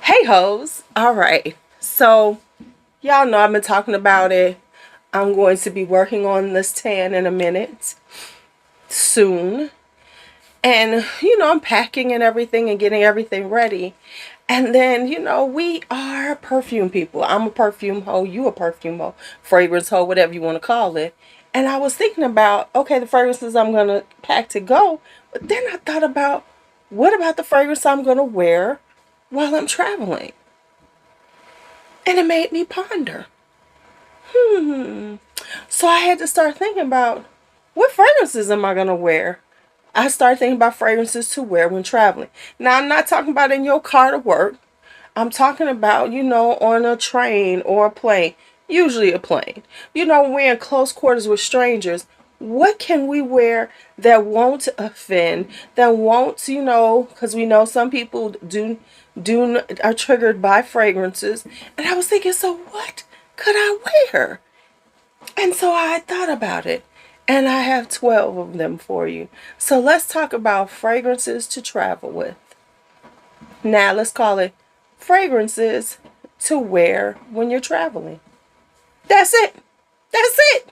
Hey hoes. All right. So y'all know I've been talking about it. I'm going to be working on this tan in a minute soon. And I'm packing and everything and getting everything ready. And then, we are perfume people. I'm a perfume hoe, you a perfume hoe, fragrance hoe, whatever you want to call it. And I was thinking about, okay, the fragrances I'm going to pack to go. But then I thought about, what about the fragrance I'm going to wear while I'm traveling? And it made me ponder. So I had to start thinking about, what fragrances am I going to wear? I started thinking about fragrances to wear when traveling. Now, I'm not talking about in your car to work. I'm talking about, on a train or a plane. Usually a plane. When we're in close quarters with strangers, what can we wear that won't offend, that won't, because we know some people are triggered by fragrances. And I was thinking, so what could I wear? And so I thought about it. And I have 12 of them for you. So let's talk about fragrances to travel with. Now let's call it fragrances to wear when you're traveling. That's it. That's it.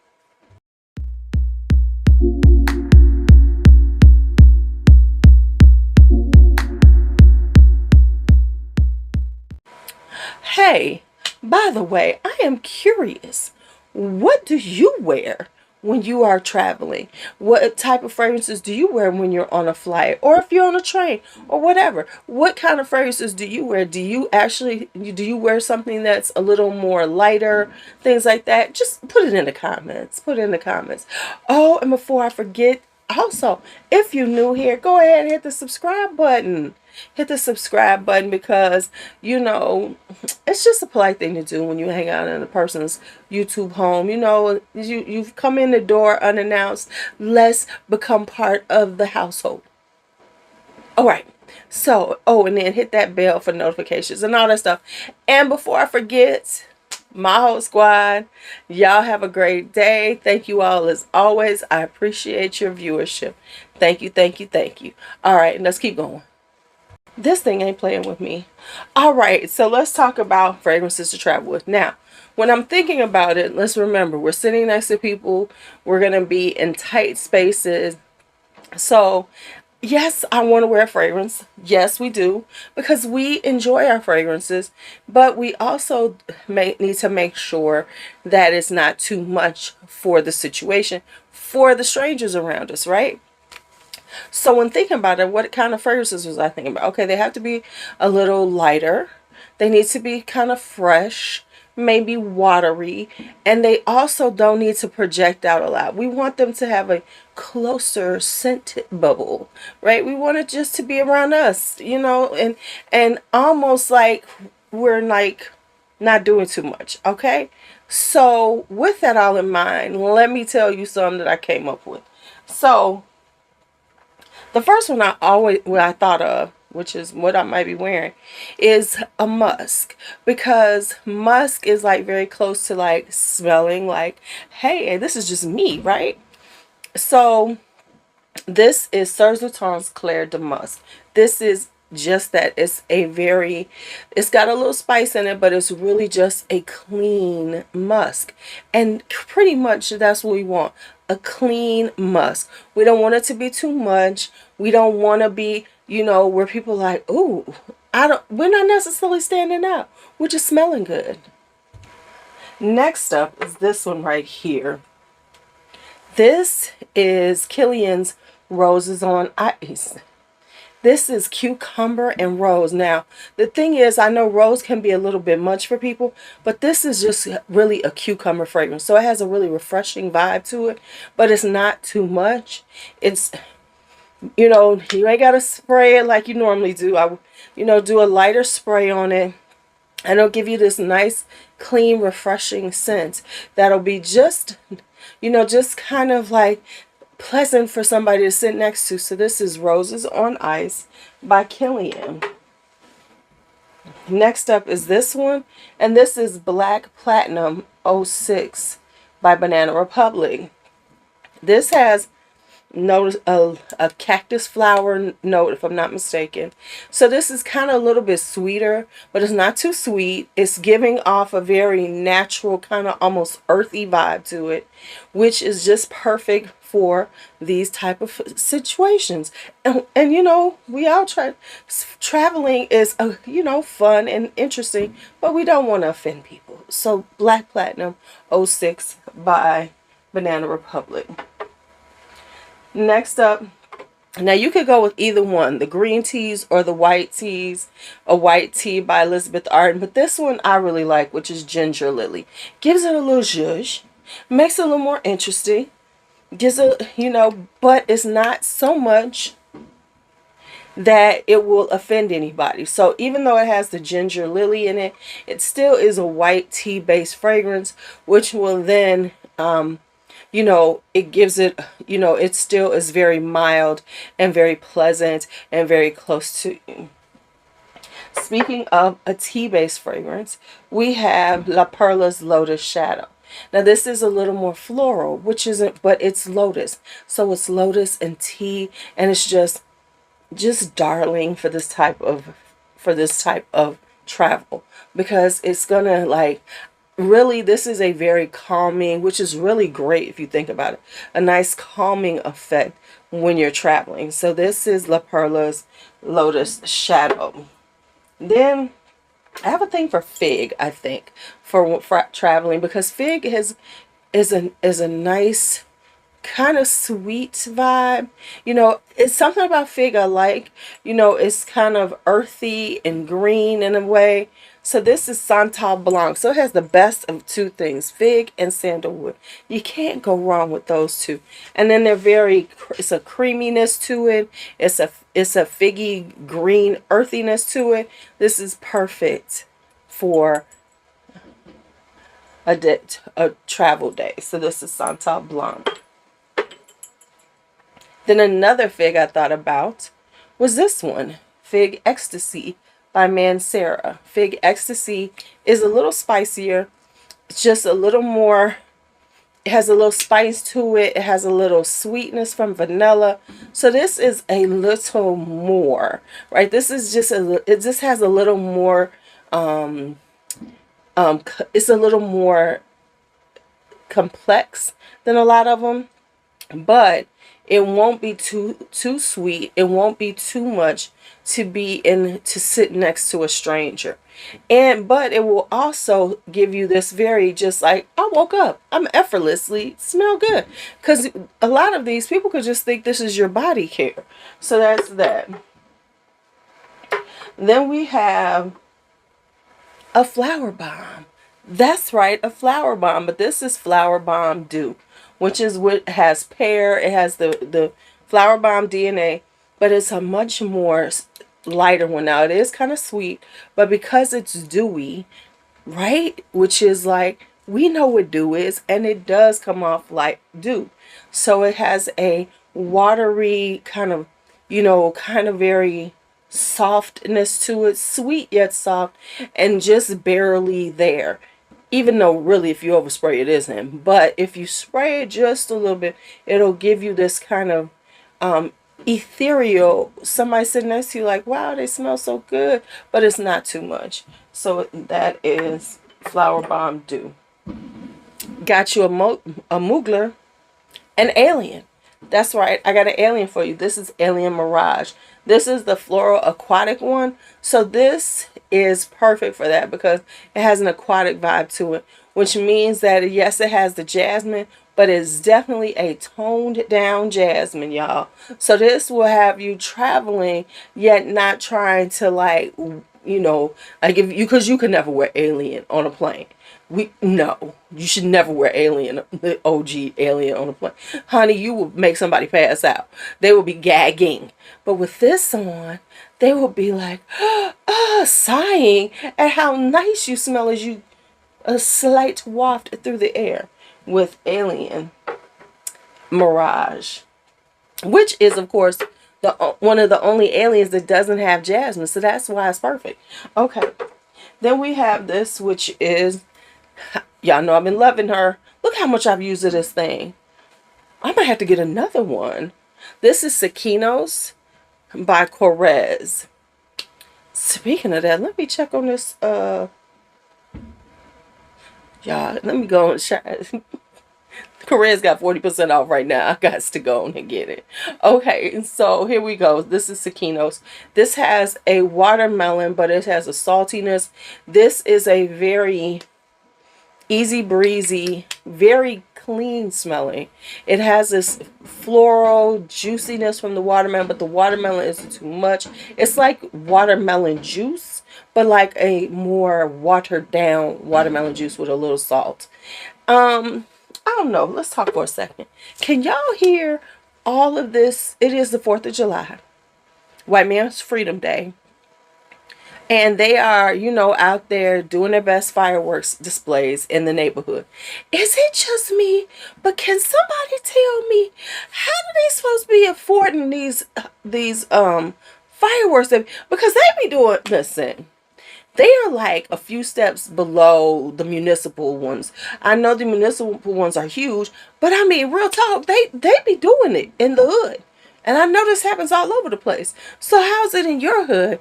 Hey, by the way, I am curious. What do you wear when you are traveling? What type of fragrances do you wear when you're on a flight, or if you're on a train, or whatever? What kind of fragrances do you wear? Do you wear something that's a little more lighter, things like that? Just put it in the comments. Put it in the comments. Oh, and before I forget, also, if you're new here, go ahead and hit the subscribe button. Hit the subscribe button because, it's just a polite thing to do when you hang out in a person's YouTube home. You've come in the door unannounced. Let's become part of the household. All right. So, and then hit that bell for notifications and all that stuff. And before I forget, my whole squad, y'all have a great day. Thank you all as always. I appreciate your viewership. Thank you, thank you, thank you. All right, let's keep going. This thing ain't playing with me. All right, so let's talk about fragrances to travel with. Now, when I'm thinking about it, let's remember, we're sitting next to people. We're going to be in tight spaces. So, yes, I want to wear a fragrance. Yes, we do. Because we enjoy our fragrances. But we also need to make sure that it's not too much for the situation, for the strangers around us, right? So when thinking about it, what kind of fragrances was I thinking about? Okay, they have to be a little lighter. They need to be kind of fresh, maybe watery. And they also don't need to project out a lot. We want them to have a closer scent bubble, right? We want it just to be around us, and almost like we're like not doing too much, okay? So with that all in mind, let me tell you something that I came up with. So the first one I thought of, which is what I might be wearing, is a musk. Because musk is like very close to like smelling like, hey, this is just me, right? So this is Serge Clair de Musk. This is just that. It's got a little spice in it, but it's really just a clean musk. And pretty much that's what we want. A clean musk. We don't want it to be too much. We don't want to be, where people are like, ooh, we're not necessarily standing out. We're just smelling good. Next up is this one right here. This is Kilian's Roses on Ice. This is cucumber and rose. Now, the thing is, I know rose can be a little bit much for people, but this is just really a cucumber fragrance. So it has a really refreshing vibe to it, but it's not too much. It's, you ain't got to spray it like you normally do. Do a lighter spray on it, and it'll give you this nice, clean, refreshing scent that'll be just, just kind of like pleasant for somebody to sit next to. So this is Roses on Ice by Kilian. Next up is this one, and this is Black Platinum 06 by Banana Republic. This has note, a cactus flower note, if I'm not mistaken. So this is kind of a little bit sweeter, but it's not too sweet. It's giving off a very natural, kind of almost earthy vibe to it, which is just perfect for these type of situations. And you know, we all traveling is you know, fun and interesting, but we don't want to offend people. So Black Platinum 06 by Banana Republic. Next up, now you could go with either one, the green teas or the white teas. A white tea by Elizabeth Arden, but this one I really like, which is Ginger Lily. Gives it a little zhuzh, makes it a little more interesting. Gives it, you know, but it's not so much that it will offend anybody. So even though it has the ginger lily in it, it still is a white tea based fragrance, which will then you know, it gives it, you know, it still is very mild and very pleasant and very close to you. Speaking of a tea-based fragrance, we have La Perla's Lotus Shadow. Now this is a little more floral, which isn't, but it's lotus. So it's lotus and tea, and it's just darling for this type of travel, because it's gonna like, really, this is a very calming, which is really great if you think about it, a nice calming effect when you're traveling. So this is La Perla's Lotus Shadow. Then I have a thing for fig, I think, for traveling, because fig is a nice kind of sweet vibe. You know, it's something about fig I like. You know, it's kind of earthy and green in a way. So this is Santal Blanc. So it has the best of two things, fig and sandalwood. You can't go wrong with those two. And then it's a creaminess to it. It's a figgy green earthiness to it. This is perfect for a travel day. So this is Santal Blanc. Then another fig I thought about was this one, Fug Extasy by Mancera. Fug Extasy is a little spicier. It's just a little more, it has a little spice to it. It has a little sweetness from vanilla. So this is a little more, right? This is just it just has a little more, it's a little more complex than a lot of them, but it won't be too sweet. It won't be too much to sit next to a stranger. But it will also give you this very, just like, I woke up, I'm effortlessly smell good. Because a lot of these people could just think this is your body care. So that's that. Then we have a Flowerbomb. That's right, a Flowerbomb. But this is Flowerbomb Dew, which is what has pear. It has the Flowerbomb DNA, but it's a much more lighter one. Now it is kind of sweet, but because it's dewy, right, which is like, we know what dew is, and it does come off like dew. So it has a watery kind of, you know, kind of very softness to it, sweet yet soft, and just barely there. Even though really if you overspray it isn't, but if you spray it just a little bit, it'll give you this kind of ethereal, somebody sitting next to you like, wow, they smell so good, but it's not too much. So that is Flowerbomb Dew. Got you a Mugler, an Alien. That's right, I got an Alien for you. This is Alien Mirage. This is the floral aquatic one. So this is perfect for that because it has an aquatic vibe to it, which means that yes, it has the jasmine, but it's definitely a toned down jasmine, y'all. So this will have you traveling yet not trying to, like, you know, like, if you, because you could never wear Alien on a plane. No, you should never wear Alien, the OG Alien on a plane. Honey, you will make somebody pass out. They will be gagging. But with this on, they will be like, sighing at how nice you smell as you a slight waft through the air with Alien Mirage, which is, of course, one of the only aliens that doesn't have jasmine. So that's why it's perfect. Okay. Then we have this, which is, y'all know I've been loving her. Look how much I've used of this thing. I might have to get another one. This is Sikinos by Korres. Speaking of that, let me check on this. Y'all, let me go and share. Korres got 40% off right now. I got to go on and get it. Okay, so here we go. This is Sikinos. This has a watermelon, but it has a saltiness. This is a very easy breezy, very clean smelling. It has this floral juiciness from the watermelon, but the watermelon isn't too much. It's like watermelon juice, but like a more watered down watermelon juice with a little salt. I don't know. Let's talk for a second. Can y'all hear all of this? It is the 4th of July, White Man's Freedom Day. And they are, you know, out there doing their best fireworks displays in the neighborhood. Is it just me? But can somebody tell me, how do they supposed to be affording these fireworks? Because they be doing, listen, they are like a few steps below the municipal ones. I know the municipal ones are huge, but I mean, real talk, they be doing it in the hood. And I know this happens all over the place. So how's it in your hood?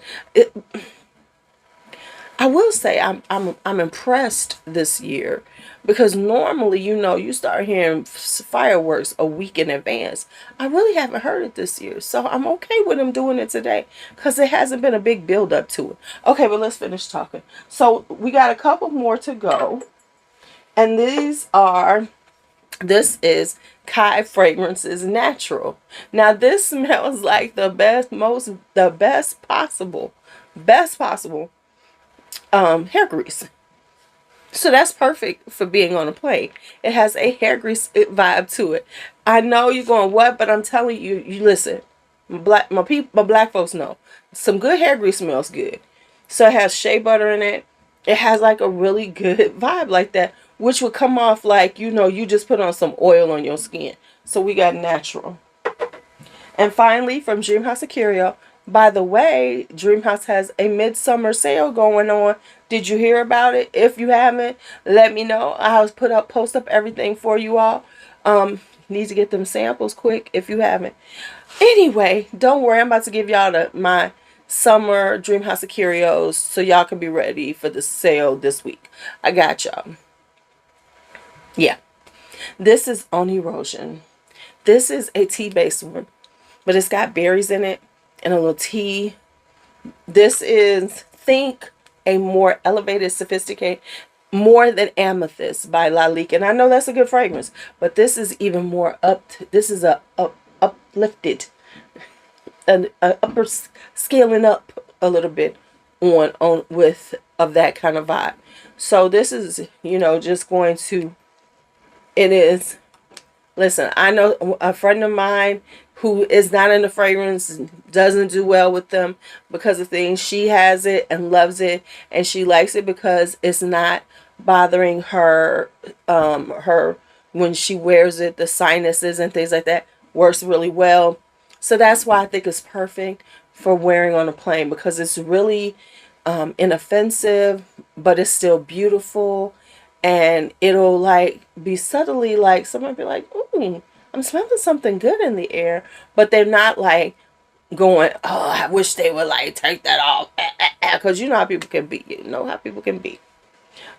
I will say I'm impressed this year, because normally, you know, you start hearing fireworks a week in advance. I really haven't heard it this year, so I'm okay with them doing it today, because it hasn't been a big build up to it. Okay, but let's finish talking. So we got a couple more to go, and this is Khye Fragrances Natural. Now this smells like the best possible hair grease. So that's perfect for being on a plane. It has a hair grease vibe to it. I know you're going, what? But I'm telling you, you listen. My black folks know. Some good hair grease smells good. So it has shea butter in it. It has like a really good vibe like that, which would come off like, you know, you just put on some oil on your skin. So we got natural. And finally, from Dreamhouse Ikiryo. By the way, Dreamhouse has a midsummer sale going on. Did you hear about it? If you haven't, let me know. I'll post up everything for you all. Need to get them samples quick if you haven't. Anyway, don't worry. I'm about to give y'all my summer Dreamhouse Ikiryos so y'all can be ready for the sale this week. I got y'all. Yeah. This is Oneirogen. This is a tea-based one, but it's got berries in it and a little tea. This is, think, a more elevated, sophisticated, More Than Amethyst by Lalique. And I know that's a good fragrance, but this is even more this is a uplifted, an upper scaling up a little bit on with of that kind of vibe. So this is, you know, just going to, it is, listen, I know a friend of mine who is not in the fragrance, doesn't do well with them because of things. She has it and loves it, and she likes it because it's not bothering her, when she wears it, the sinuses and things like that works really well. So that's why I think it's perfect for wearing on a plane, because it's really inoffensive, but it's still beautiful, and it'll like be subtly like, someone be like, ooh, I'm smelling something good in the air, but they're not like going, oh, I wish they would like take that off, because you know how people can be. You know how people can be.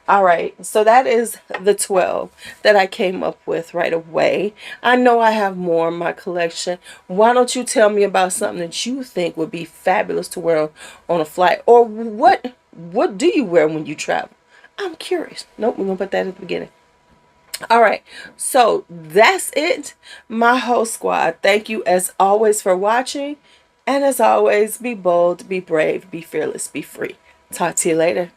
All right, so that is the 12 that I came up with right away. I know I have more in my collection. Why don't you tell me about something that you think would be fabulous to wear on a flight, or what do you wear when you travel? I'm curious. Nope, we're gonna put that at the beginning. All right, so that's it, my whole squad. Thank you as always for watching, and as always, be bold, be brave, be fearless, be free. Talk to you later.